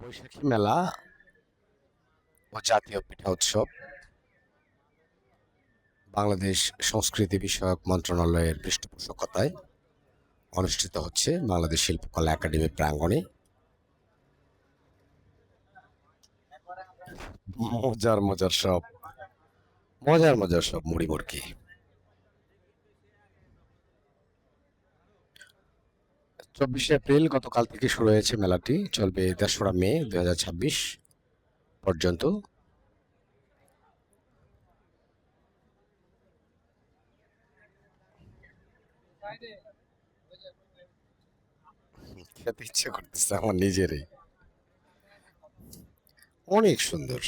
বৈশাখী মেলা ও জাতীয় পিঠা উৎসব বাংলাদেশ সংস্কৃতি বিষয়ক মন্ত্রণালয়ের পৃষ্ঠপোষকতায় অনুষ্ঠিত হচ্ছে বাংলাদেশ শিল্পকলা একাডেমি প্রাঙ্গণে। মজার মজার সব মুড়ি মুড়কি। 24শে এপ্রিল গতকাল থেকে শুরু হয়েছে মেলাটি, চলবে 3রা মে 2026 পর্যন্ত। খেতে ইচ্ছে করতেছে আমার নিজেরই, অনেক সুন্দর।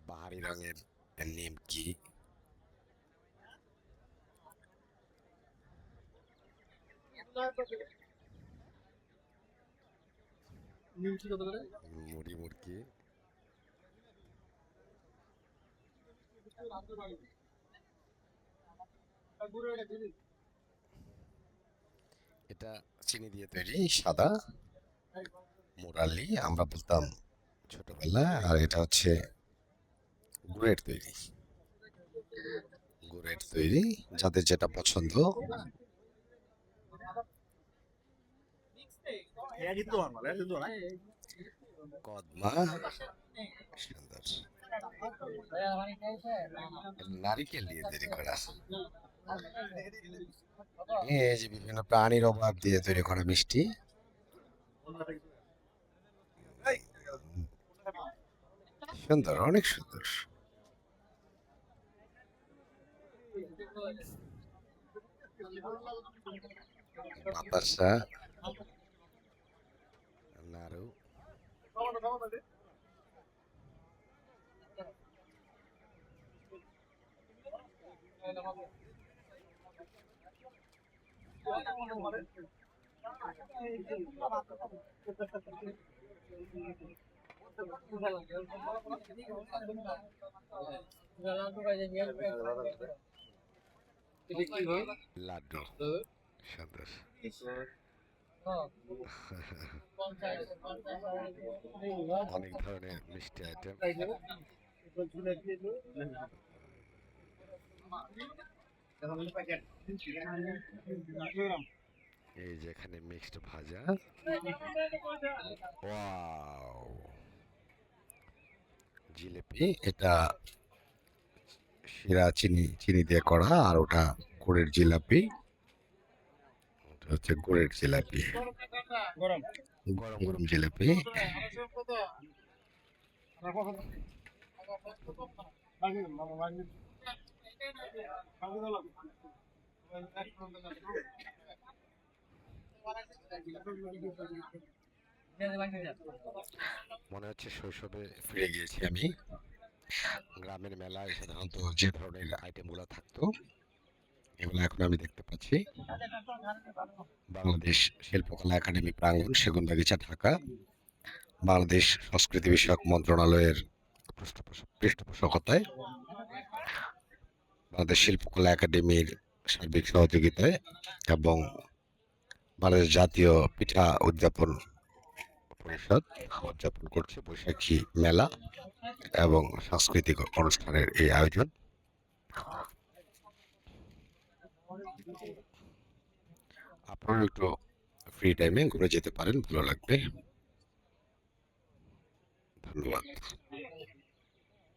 বাহারি রঙের নিমকি, মুড়ি মুড়কি, এটা চিনি দিয়ে তৈরি সাদা মুরালি আমরা বলতাম ছোটবেলায়, আর এটা হচ্ছে গুড়ের তৈরি যাদের যেটা পছন্দ। কদমা সুন্দর, নারিকেল দিয়ে তৈরি করা, এই যে বিভিন্ন প্রাণীর অভাব দিয়ে তৈরি করা মিষ্টি, সুন্দর, অনেক সুন্দর। বাতাসা, নাড়ু, লাড্ডু, সুন্দর। অনেক ধরনের মিষ্টি আইটেম, এই যে এখানে মিক্সড ভাজা, ওয়াও, জিলেপি, এটা শিরা চিনি চিনি দিয়ে করা, আর ওটা গুড়ের জিলাপি, ওটা হচ্ছে গুড়ের জিলাপি, গরম গরম জিলাপি। মনে হচ্ছে শৈশবে ফিরে গিয়েছি আমি। গ্রামের মেলায় সাধারণত যে ধরনের আইটেমগুলো থাকতো, এগুলো এখন আমি দেখতে পাচ্ছি। বাংলাদেশ শিল্পকলা একাডেমি প্রাঙ্গণ, সেগুনবাগিচা, ঢাকা। বাংলাদেশ সংস্কৃতি বিষয়ক মন্ত্রণালয়ের পৃষ্ঠপোষকতায়, বাংলাদেশ শিল্পকলা একাডেমির সার্বিক সহযোগিতায় এবং বাংলাদেশ জাতীয় পিঠা উদযাপন পরিষদ উদযাপন করছে বৈশাখী মেলা এবং সাংস্কৃতিক অনুষ্ঠানের এই আয়োজন। আপনারা একটু ফ্রি টাইমে ঘুরে যেতে পারেন, ভালো লাগবে। ধন্যবাদ।